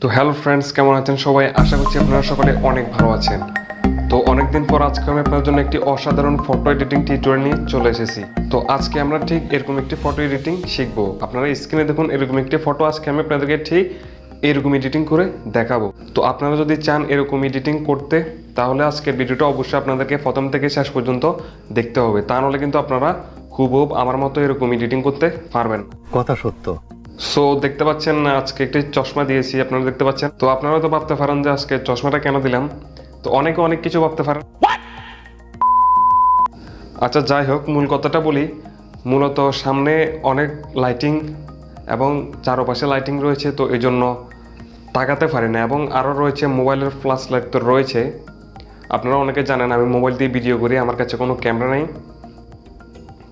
তো hello friends, কেমন আছেন সবাই? আশা করছি আপনারা সকলে অনেক ভালো আছেন। তো অনেকদিন পর আজকে আমি আপনাদের জন্য একটি অসাধারণ ফটো এডিটিং টিউটোরিয়াল নিয়ে চলে এসেছি। তো আজকে আমরা ঠিক এরকম একটি ফটো এডিটিং শিখবো। আপনারা স্ক্রিনে দেখুন এরকম একটি ফটো আজকে আমি আপনাদেরকে ঠিক এরকম এডিটিং করে দেখাবো। তো আপনারা যদি চান এরকম এডিটিং করতে, তাহলে আজকের ভিডিওটা অবশ্যই আপনাদেরকে প্রথম থেকে শেষ পর্যন্ত দেখতে হবে। তা নাহলে কিন্তু আপনারা হুবহুব আমার মতো এরকম এডিটিং করতে পারবেন। কথা সত্য। সো দেখতে পাচ্ছেন আজকে একটি চশমা দিয়েছি, আপনারা দেখতে পাচ্ছেন। তো আপনারা তো ভাবতে পারেন যে আজকে চশমাটা কেন দিলাম। তো অনেকে অনেক কিছু ভাবতে পারেন। আচ্ছা যাই হোক, মূল কথাটা বলি। মূলত সামনে অনেক লাইটিং এবং চারপাশে লাইটিং রয়েছে, তো এই জন্য তাকাতে পারি না। এবং আরও রয়েছে মোবাইলের ফ্ল্যাশ লাইট তো রয়েছে। আপনারা অনেকে জানেন আমি মোবাইল দিয়ে ভিডিও করি, আমার কাছে কোনো ক্যামেরা নেই।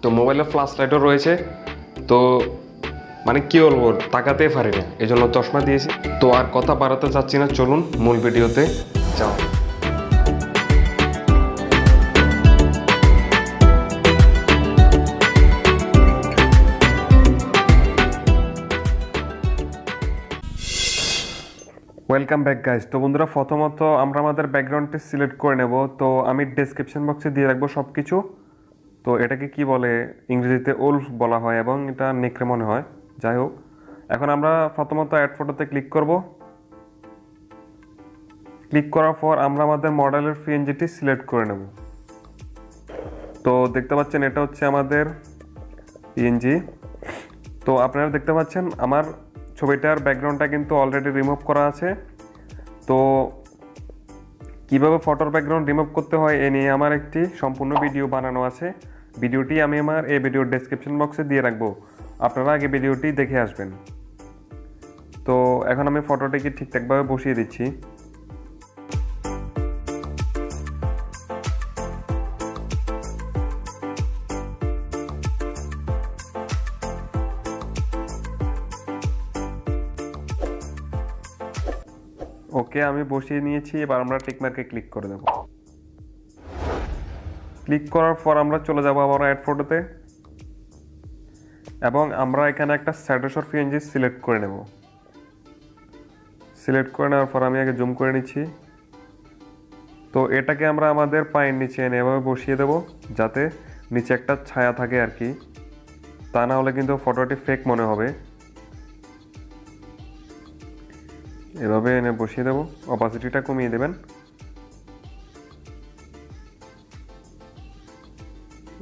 তো মোবাইলের ফ্ল্যাশ লাইটও রয়েছে, তো মানে কি বলবো, তাকাতেই পারি না, এই জন্য চশমা দিয়েছি। তো আর কথা বাড়াতে চাচ্ছি না, চলুন মূল ভিডিওতে যাও। Welcome back guys. তো বন্ধুরা, প্রথমত আমরা আমাদের ব্যাকগ্রাউন্ডটি সিলেক্ট করে নেব। তো আমি ডেসক্রিপশন বক্সে দিয়ে রাখবো সব কিছু। তো এটাকে কি বলে, ইংরেজিতে ওলফ বলা হয় এবং এটা নেকড়ে মনে হয়। যাই হোক, এখন আমরা প্রথমত অ্যাড ফটোতে ক্লিক করব। ক্লিক করার পর আমরা আমাদের মডেলের পিএনজিটি সিলেক্ট করে নেব। তো দেখতে পাচ্ছেন এটা হচ্ছে আমাদের পিএনজি। তো আপনারা দেখতে পাচ্ছেন আমার ছবিটার ব্যাকগ্রাউন্ডটা কিন্তু অলরেডি রিমুভ করা আছে। তো কিভাবে ফটোর ব্যাকগ্রাউন্ড রিমুভ করতে হয় এ নিয়ে আমার একটি সম্পূর্ণ ভিডিও বানানো আছে। ভিডিওটি আমি আমার এই ভিডিওর ডেসক্রিপশন বক্সে দিয়ে রাখবো, আপনারা আগে ভিডিওটি দেখে আসবেন। তো এখন আমি ফটোটিকে ঠিকঠাকভাবে বসিয়ে দিচ্ছি। ওকে, আমি বসিয়ে নিয়েছি। এবার আমরা টিকমার্কে ক্লিক করে দেব। ক্লিক করার পর আমরা চলে যাব আবার অ্যাড ফটোতে এবং আমরা এখানে একটা স্যাডোসর পিএনজি সিলেক্ট করে নেব। সিলেক্ট করে নেওয়ার পর আমি আগে জুম করে নিচ্ছি। তো এটাকে আমরা আমাদের পায়ের নিচে এনে এভাবে বসিয়ে দেব, যাতে নিচে একটা ছায়া থাকে আর কি। তা না হলে কিন্তু ফটোটি ফেক মনে হবে। এভাবে এনে বসিয়ে দেব, অপাসিটিটা কমিয়ে দেবেন।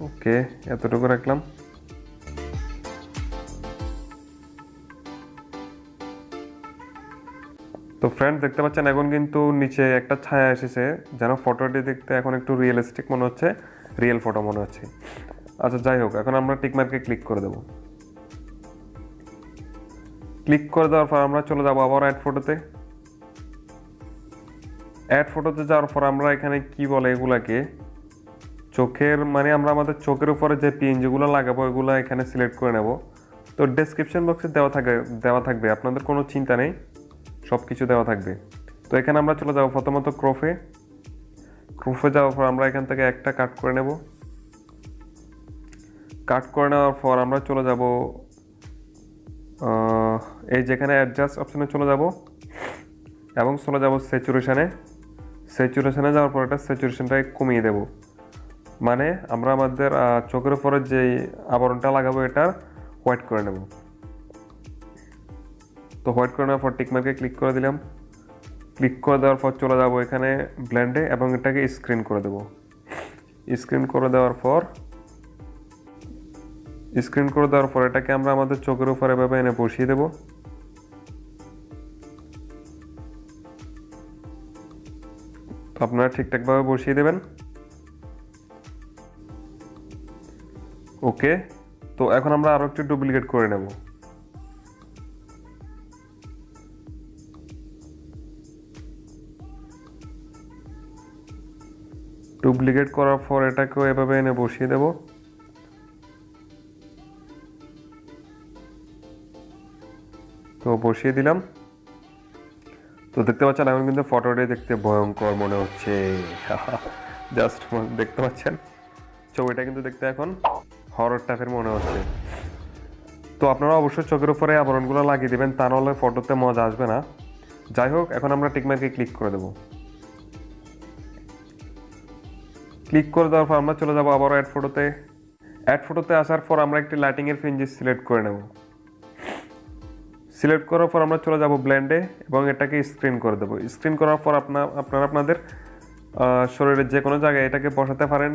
ওকে, এতটুকু রাখলাম। তো ফ্রেন্ড দেখতে পাচ্ছেন এখন কিন্তু নিচে একটা ছায়া এসেছে, যেন ফটোটি দেখতে এখন একটু রিয়েলিস্টিক মনে হচ্ছে, রিয়েল ফটো মনে হচ্ছে। আচ্ছা যাই হোক, এখন আমরা টিকমার্কে ক্লিক করে দেব। ক্লিক করে দেওয়ার পর আমরা চলে যাবো আবার অ্যাড ফটোতে। অ্যাড ফটোতে যাওয়ার পর আমরা এখানে কি বলে এগুলাকে, চোখের মানে আমরা আমাদের চোখের উপরে যে পিএনজিগুলো লাগাবো এগুলো এখানে সিলেক্ট করে নেব। তো ডেসক্রিপশন বক্সে দেওয়া থাকবে, আপনাদের কোনো চিন্তা নেই, সব কিছু দেওয়া থাকবে। তো এখানে আমরা চলে যাবো প্রথমত ক্রপে যাওয়ার পর আমরা এখান থেকে একটা কাট করে নেব। কাট করে নেওয়ার পর আমরা চলে যাব এই যেখানে অ্যাডজাস্ট অপশানে চলে যাব এবং চলে যাব স্যাচুরেশনে যাওয়ার পর এটা স্যাচুরেশনটাকে কমিয়ে দেব। মানে আমরা আমাদের চোখের উপরে যেই আবরণটা লাগাবো এটা হোয়াইট করে নেব। তো হোয়াইট করে নেওয়ার পর টিকমার্কে ক্লিক করে দিলাম। ক্লিক করে দেওয়ার পর চলে যাব এখানে ব্লেন্ডে এবং এটাকে স্ক্রিন করে দেব। স্ক্রিন করে দেওয়ার পর এটাকে আমরা আমাদের চোখের উপর এভাবে এনে বসিয়ে দেব। তো আপনারা ঠিকঠাকভাবে বসিয়ে দেবেন। ওকে, তো এখন আমরা আরো একটু ডুপ্লিকেট করে নেব। ডুপ্লিকেট করার পর এটাকেও এভাবে এনে বসিয়ে দেব। তো বসিয়ে দিলাম। তো দেখতে পাচ্ছেন এখন কিন্তু ফটোটি দেখতে ভয়ঙ্কর মনে হচ্ছে। জাস্ট দেখতে পাচ্ছেন ছবিটা কিন্তু দেখতে এখন হরর টাইপের মনে হচ্ছে। তো আপনারা অবশ্যই চোখের উপরে আবরণগুলো লাগিয়ে দেবেন, তা নাহলে ফটোতে মজা আসবে না। যাই হোক, এখন আমরা টিকমার্কে ক্লিক করে দেব। ক্লিক করে দেওয়ার পর আমরা চলে যাব আবার অ্যাড ফটোতে। অ্যাড ফটোতে আসার পর আমরা একটি লাইটিংয়ের ফ্রিঞ্জ সিলেক্ট করে নেব। সিলেক্ট করার পর আমরা চলে যাব ব্লেন্ডে এবং এটাকে স্ক্রিন করে দেবো। স্ক্রিন করার পর আপনারা আপনাদের শরীরের যে কোনো জায়গায় এটাকে বসাতে পারেন।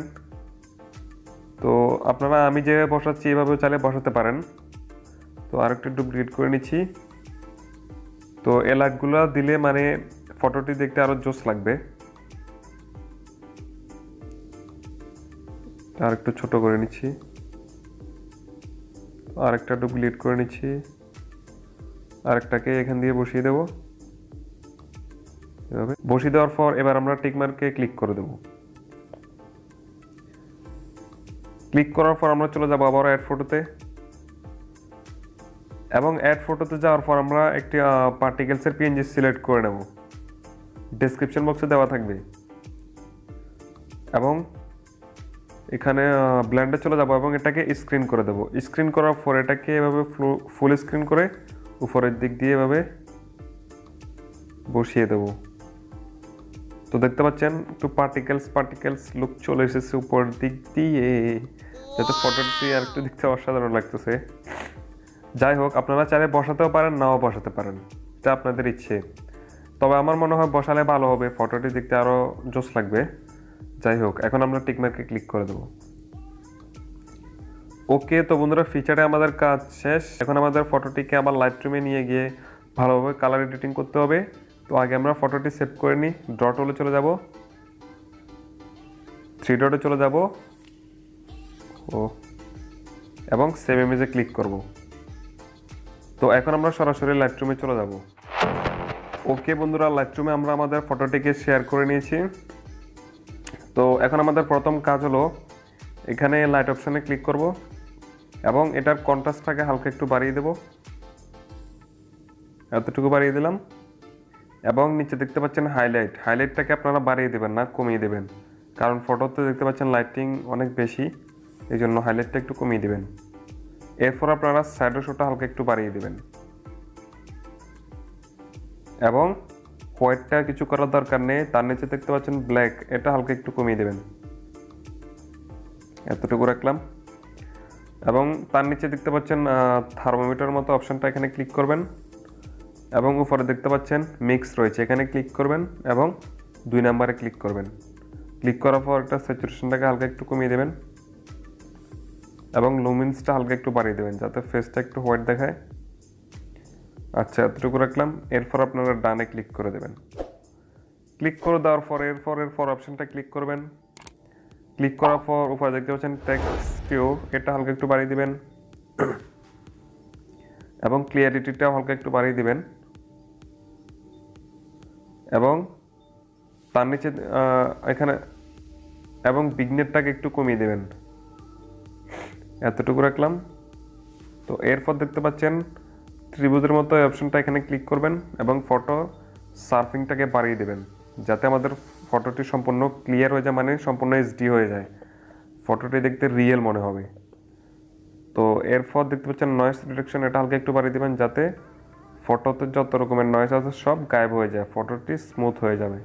তো আপনারা আমি যেভাবে বসাচ্ছি এভাবে চাইলে বসাতে পারেন। তো আরেকটু ডুপ্লিকেট করে নিচ্ছি। তো এই লাইটগুলো দিলে মানে ফটোটি দেখতে আরও জোস লাগবে। আরেকটু ছোট করে নিচ্ছি, আরেকটা ডুপ্লিকেট করে নিচ্ছি, আরেকটাকে এখান দিয়ে বসিয়ে দেব। এভাবে বসিয়ে দেওয়ার পর এবার আমরা টিকমার্কে ক্লিক করে দেব। ক্লিক করার পর আমরা চলে যাব আবার অ্যাড ফটোতে এবং অ্যাড ফটোতে যাওয়ার পর আমরা একটি পার্টিকেলসের পিএনজি সিলেক্ট করে নেব। ডেসক্রিপশন বক্সে দেওয়া থাকবে এবং এখানে ব্লেন্ডে চলে যাব এবং এটাকে স্ক্রিন করে দেব। স্ক্রিন করার পর এটাকে এভাবে ফুল স্ক্রিন করে উপরের দিক দিয়ে এভাবে বসিয়ে দেব। তো দেখতে পাচ্ছেন একটু পার্টিকেলস লুক চলে এসেছে উপরের দিক দিয়ে, যাতে ফটোটি আর একটু দেখতে অসাধারণ লাগতেছে। যাই হোক, আপনারা চাইলে বসাতেও পারেন, নাও বসাতে পারেন, এটা আপনাদের ইচ্ছে। তবে আমার মনে হয় বসালে ভালো হবে, ফটোটি দেখতে আরও জোস লাগবে। যাই হোক, এখন আমরা টিকমার্কে ক্লিক করে দেবো। ওকে, তো বন্ধুরা ফিচারে আমাদের কাজ শেষ। এখন আমাদের ফটোটিকে আবার লাইটরুমে নিয়ে গিয়ে ভালোভাবে কালার এডিটিং করতে হবে। তো আগে আমরা ফটোটি সেভ করে নিই। ডট হলে চলে যাব, 3 ডটে চলে যাব এবং সেভ ইমেজে ক্লিক করব। তো এখন আমরা সরাসরি লাইটরুমে চলে যাব। ওকে বন্ধুরা, লাইটরুমে আমরা আমাদের ফটোটিকে শেয়ার করে নিয়েছি। তো এখন আমাদের প্রথম কাজ হলো এখানে লাইট অপশানে ক্লিক করব এবং এটার কন্ট্রাস্টটাকে হালকা একটু বাড়িয়ে দেব। এতটুকু বাড়িয়ে দিলাম এবং নিচে দেখতে পাচ্ছেন হাইলাইটটাকে আপনারা বাড়িয়ে দেবেন না, কমিয়ে দেবেন, কারণ ফটোতে দেখতে পাচ্ছেন লাইটিং অনেক বেশি, এই জন্য হাইলাইটটা একটু কমিয়ে দেবেন। এরপর আপনারা শ্যাডো শোটা হালকা একটু বাড়িয়ে দেবেন এবং হোয়াইটটা কিছু করার দরকার নেই। তার নিচে দেখতে পাচ্ছেন ব্ল্যাক, এটা হালকা একটু কমিয়ে দেবেন। এতটুকু রাখলাম এবং তার নিচে দেখতে পাচ্ছেন থার্মোমিটার মতো অপশানটা, এখানে ক্লিক করবেন এবং উপরে দেখতে পাচ্ছেন মিক্স রয়েছে, এখানে ক্লিক করবেন এবং 2 নম্বরে ক্লিক করবেন। ক্লিক করার পর একটা স্যাচুরেশনটাকে হালকা একটু কমিয়ে দেবেন এবং লুমিন্সটা হালকা একটু বাড়িয়ে দেবেন যাতে ফেসটা একটু হোয়াইট দেখায়। আচ্ছা, এতটুকু রাখলাম। এরপর আপনারা ডানে ক্লিক করে দেবেন। ক্লিক করে দেওয়ার পর এরপর অপশানটা ক্লিক করবেন। ক্লিক করার পর উপরে দেখতে পাচ্ছেন টেক্সটিও, এটা হালকা একটু বাড়িয়ে দিবেন এবং ক্লিয়ারিটিটাও হালকা একটু বাড়িয়ে দিবেন এবং তার নিচে এখানে এবং বিগনেটটাকে একটু কমিয়ে দেবেন। এতটুকু রাখলাম। তো এরপর দেখতে পাচ্ছেন ত্রিভুজের মতো এই অপশনটা, এখানে ক্লিক করবেন এবং ফটো সার্ফিংটাকে বাড়িয়ে দেবেন যাতে আমাদের ফটোটি সম্পূর্ণ ক্লিয়ার হয়ে যায়, মানে সম্পূর্ণ এইচডি হয়ে যায়, ফটোটি দেখতে রিয়েল মনে হবে। তো এরপর দেখতে পাচ্ছেন নয়েজ রিডাকশন, এটা হালকা একটু বাড়িয়ে দেবেন যাতে ফটোতে যত রকমের নয়েজ আছে সব গায়েব হয়ে যায়, ফটোটি স্মুথ হয়ে যাবে।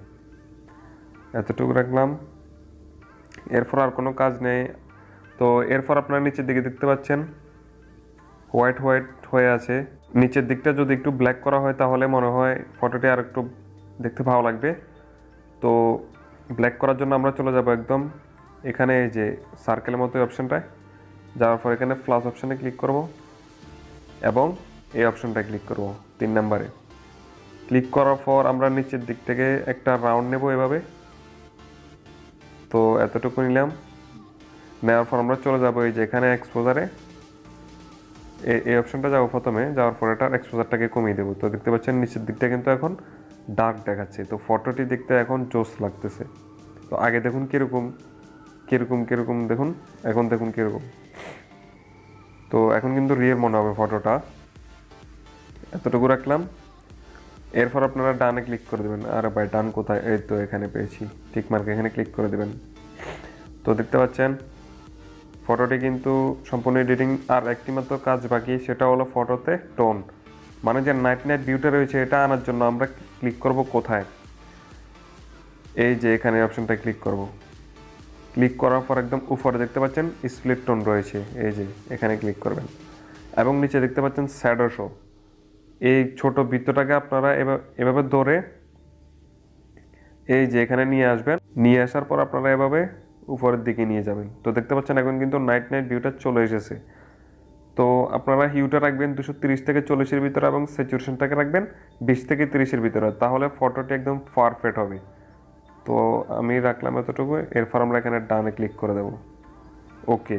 এতটুকু রাখলাম। এরপর আর কোনো কাজ নেই। তো এরপর আপনার নিচের দিকে দেখতে পাচ্ছেন হোয়াইট হয়ে আছে। নিচের দিকটা যদি একটু ব্ল্যাক করা হয় তাহলে মনে হয় ফটোটি আর একটু দেখতে ভালো লাগবে। তো ব্ল্যাক করার জন্য আমরা চলে যাব একদম এখানে এই যে সার্কেলের মতো অপশানটায়, যাওয়ার পর এখানে প্লাস অপশানে ক্লিক করব এবং এই অপশানটায় ক্লিক করব 3 নম্বরে। ক্লিক করার পর আমরা নিচের দিক থেকে একটা রাউন্ড নেব এভাবে। তো এতটুকু নিলাম। নেওয়ার পর আমরা চলে যাব এই যে এখানে এক্সপোজারে, এই অপশনটা যাবো প্রথমে, যাওয়ার পর এটার এক্সপোজারটাকে কমিয়ে দেবো। তো দেখতে পাচ্ছেন নিচের দিকটা কিন্তু এখন ডার্ক দেখাচ্ছে, তো ফটোটি দেখতে এখন জোস লাগতেছে। তো আগে দেখুন কীরকম দেখুন, এখন দেখুন কীরকম। তো এখন কিন্তু রিয়েল মনে হবে ফটোটা। এতটুকু রাখলাম। এরপর আপনারা ডানে ক্লিক করে দেবেন। আরে ভাই ডান কোথায়? এই তো এখানে পেয়েছি, টিক মার্ক, এখানে ক্লিক করে দেবেন। তো দেখতে পাচ্ছেন ফটোটি কিন্তু সম্পূর্ণ এডিটিং। আর একটি মাত্র কাজ বাকি, সেটা হলো ফটোতে টোন, মানে যে নাইট ভিউটা রয়েছে এটা আনার জন্য আমরা ক্লিক করব কোথায়, এই যে এখানে অপশনটা ক্লিক করব। ক্লিক করার পর একদম উপরে দেখতে পাচ্ছেন স্প্লিট টোন রয়েছে, এই যে এখানে ক্লিক করবেন এবং নিচে দেখতে পাচ্ছেন শ্যাডো শো। এই ছোট বৃত্তটাকে আপনারা এভাবে ধরে এই যে এখানে নিয়ে আসবেন, নিয়ে আসার পর আপনারা এভাবে উপরের দিকে নিয়ে যাবেন। তো দেখতে পাচ্ছেন এখন কিন্তু নাইট ভিউটা চলে এসেছে। তো আপনারা হিউটা রাখবেন 230 থেকে 40-এর ভিতরে এবং স্যাচুরেশনটাকে রাখবেন 20 থেকে 30-এর ভিতরে, তাহলে ফটোটি একদম পারফেক্ট হবে। তো আমি রাখলাম এতটুকু, এরপর আমরা এখানে ডানে ক্লিক করে দেব। ওকে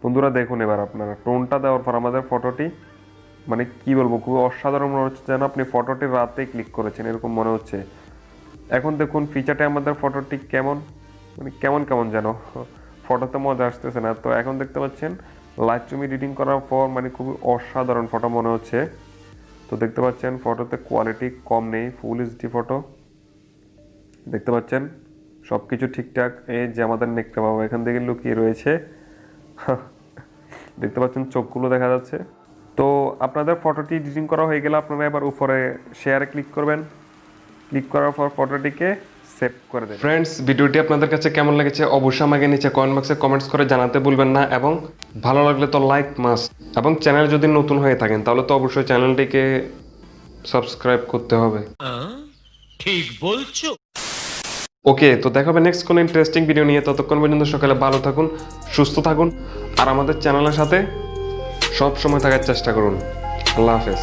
বন্ধুরা, দেখুন এবার আপনারা টোনটা দেওয়ার পর আমাদের ফটোটি মানে কি বলবো, খুবই অসাধারণ মনে হচ্ছে, যেন আপনি ফটোটি রাতে ক্লিক করেছেন এরকম মনে হচ্ছে। এখন দেখুন ফিচারটা আমাদের ফটোটি কেমন, মানে কেমন কেমন যেন ফটোতে মজা আসতেছে না। তো এখন দেখতে পাচ্ছেন লাইটরুম এডিটিং করার পর মানে খুবই অসাধারণ ফটো মনে হচ্ছে। তো দেখতে পাচ্ছেন ফটোতে কোয়ালিটি কম নেই, ফুল এইচডি ফটো দেখতে পাচ্ছেন, সব কিছু ঠিকঠাক। এই যে আমাদের নেকড়ে বাবা এখান থেকে লুকিয়ে রয়েছে দেখতে পাচ্ছেন চোখগুলো দেখা যাচ্ছে। তো আপনাদের ফটোটি এডিটিং করা হয়ে গেলে আপনারা এবার উপরে শেয়ারে ক্লিক করবেন, ক্লিক করার পর ফটোটিকে সেভ করে দেবেন। ফ্রেন্ডস, ভিডিওটি আপনাদের কাছে কেমন লেগেছে অবশ্যই আমাকে নিচে কমেন্ট বক্সে কমেন্টস করে জানাতে ভুলবেন না, এবং ভালো লাগলে তো লাইক মাস্ট, এবং চ্যানেল যদি নতুন হয়ে থাকেন তাহলে তো অবশ্যই চ্যানেলটিকে সাবস্ক্রাইব করতে হবে। ঠিক বলছো। ওকে, তো দেখা হবে নেক্সট কোনো ইন্টারেস্টিং ভিডিও নিয়ে। ততক্ষণ পর্যন্ত সকালে ভালো থাকুন, সুস্থ থাকুন, আর আমাদের চ্যানেলের সাথে সব সময় থাকার চেষ্টা করুন। আল্লাহ হাফেজ।